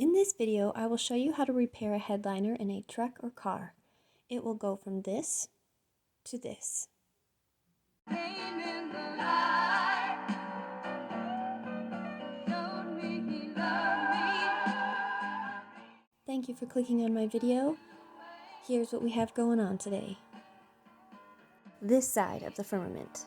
In this video, I will show you how to repair a headliner in a truck or car. It will go from this to this. Thank you for clicking on my video. Here's what we have going on today. This side of the firmament.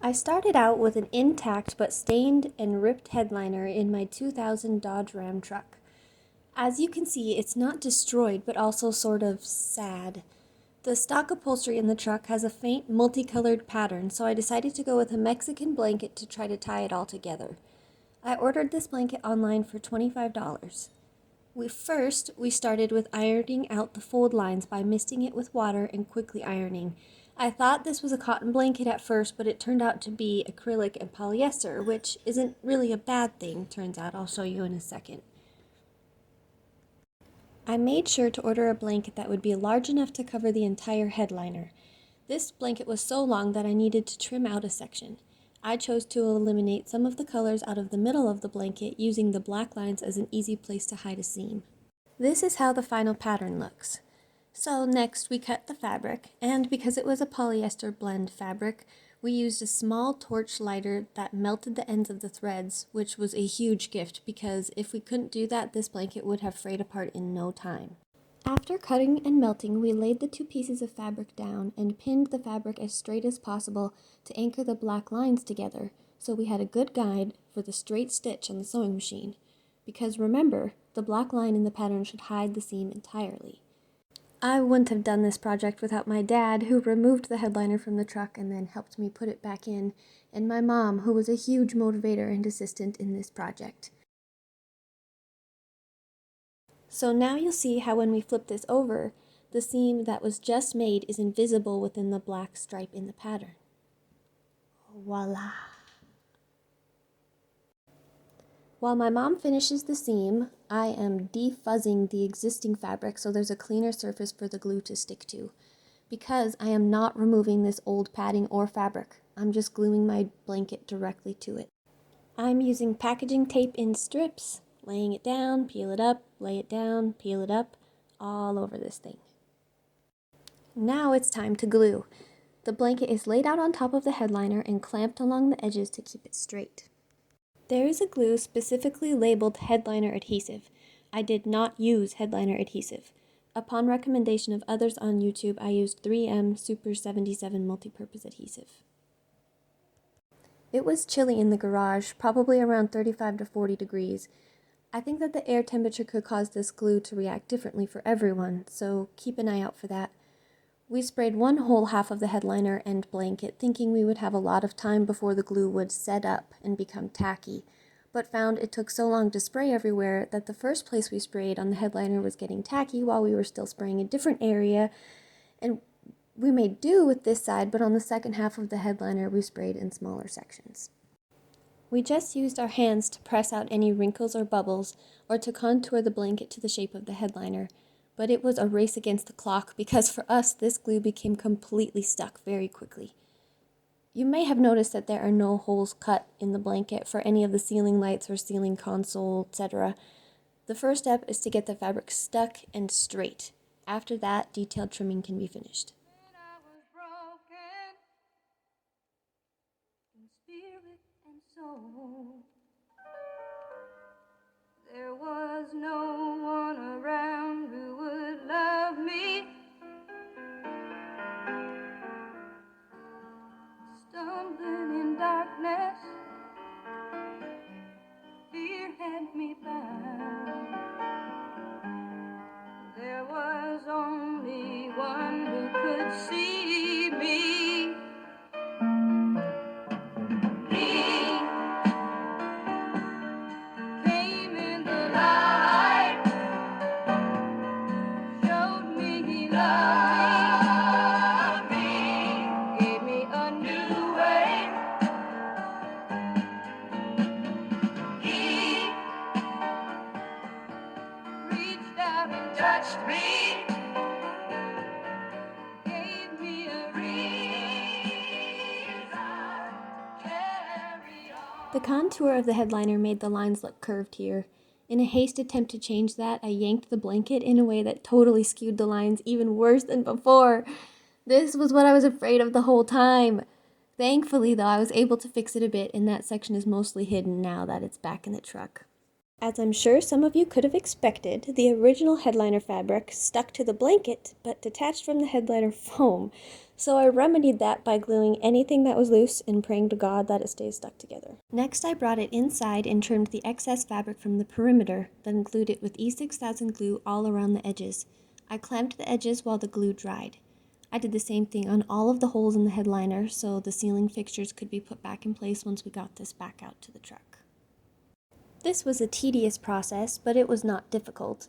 I started out with an intact but stained and ripped headliner in my 2000 Dodge Ram truck. As you can see, it's not destroyed but also sort of sad. The stock upholstery in the truck has a faint multicolored pattern, so I decided to go with a Mexican blanket to try to tie it all together. I ordered this blanket online for $25. We started with ironing out the fold lines by misting it with water and quickly ironing. I thought this was a cotton blanket at first, but it turned out to be acrylic and polyester, which isn't really a bad thing, turns out. I'll show you in a second. I made sure to order a blanket that would be large enough to cover the entire headliner. This blanket was so long that I needed to trim out a section. I chose to eliminate some of the colors out of the middle of the blanket, using the black lines as an easy place to hide a seam. This is how the final pattern looks. So next we cut the fabric, and because it was a polyester blend fabric, we used a small torch lighter that melted the ends of the threads, which was a huge gift because if we couldn't do that, this blanket would have frayed apart in no time. After cutting and melting, we laid the two pieces of fabric down and pinned the fabric as straight as possible to anchor the black lines together, so we had a good guide for the straight stitch on the sewing machine. Because remember, the black line in the pattern should hide the seam entirely. I wouldn't have done this project without my dad, who removed the headliner from the truck and then helped me put it back in, and my mom, who was a huge motivator and assistant in this project. So now you'll see how when we flip this over, the seam that was just made is invisible within the black stripe in the pattern. Voila! While my mom finishes the seam, I am defuzzing the existing fabric so there's a cleaner surface for the glue to stick to. Because I am not removing this old padding or fabric, I'm just gluing my blanket directly to it. I'm using packaging tape in strips, laying it down, peel it up, lay it down, peel it up, all over this thing. Now it's time to glue. The blanket is laid out on top of the headliner and clamped along the edges to keep it straight. There is a glue specifically labeled headliner adhesive. I did not use headliner adhesive. Upon recommendation of others on YouTube, I used 3M Super 77 multipurpose adhesive. It was chilly in the garage, probably around 35 to 40 degrees. I think that the air temperature could cause this glue to react differently for everyone, so keep an eye out for that. We sprayed one whole half of the headliner and blanket, thinking we would have a lot of time before the glue would set up and become tacky, but found it took so long to spray everywhere that the first place we sprayed on the headliner was getting tacky while we were still spraying a different area, and we made do with this side, but on the second half of the headliner we sprayed in smaller sections. We just used our hands to press out any wrinkles or bubbles, or to contour the blanket to the shape of the headliner. But it was a race against the clock because for us, this glue became completely stuck very quickly. You may have noticed that there are no holes cut in the blanket for any of the ceiling lights or ceiling console, etc. The first step is to get the fabric stuck and straight. After that, detailed trimming can be finished. There was no one around who would love me. Stumbling in darkness, fear had me bound. There was only one who could see me. The contour of the headliner made the lines look curved here. In a haste attempt to change that, I yanked the blanket in a way that totally skewed the lines even worse than before. This was what I was afraid of the whole time. Thankfully, though, I was able to fix it a bit, and that section is mostly hidden now that it's back in the truck. As I'm sure some of you could have expected, the original headliner fabric stuck to the blanket, but detached from the headliner foam, so I remedied that by gluing anything that was loose and praying to God that it stays stuck together. Next, I brought it inside and trimmed the excess fabric from the perimeter, then glued it with E6000 glue all around the edges. I clamped the edges while the glue dried. I did the same thing on all of the holes in the headliner, so the ceiling fixtures could be put back in place once we got this back out to the truck. This was a tedious process, but it was not difficult.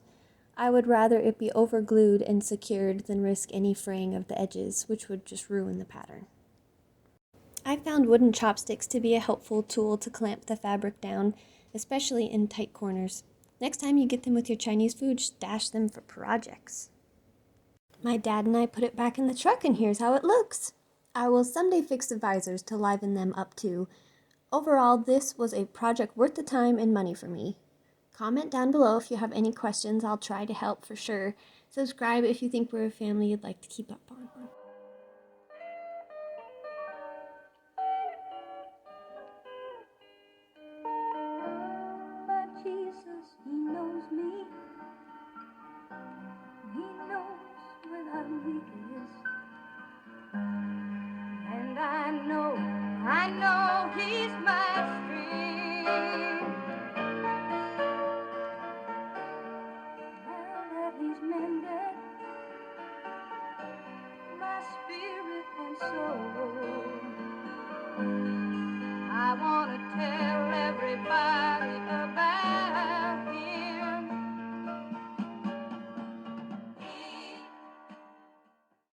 I would rather it be overglued and secured than risk any fraying of the edges, which would just ruin the pattern. I found wooden chopsticks to be a helpful tool to clamp the fabric down, especially in tight corners. Next time you get them with your Chinese food, stash them for projects. My dad and I put it back in the truck, and here's how it looks. I will someday fix the visors to liven them up too. Overall, this was a project worth the time and money for me. Comment down below if you have any questions. I'll try to help for sure. Subscribe if you think we're a family you'd like to keep up on.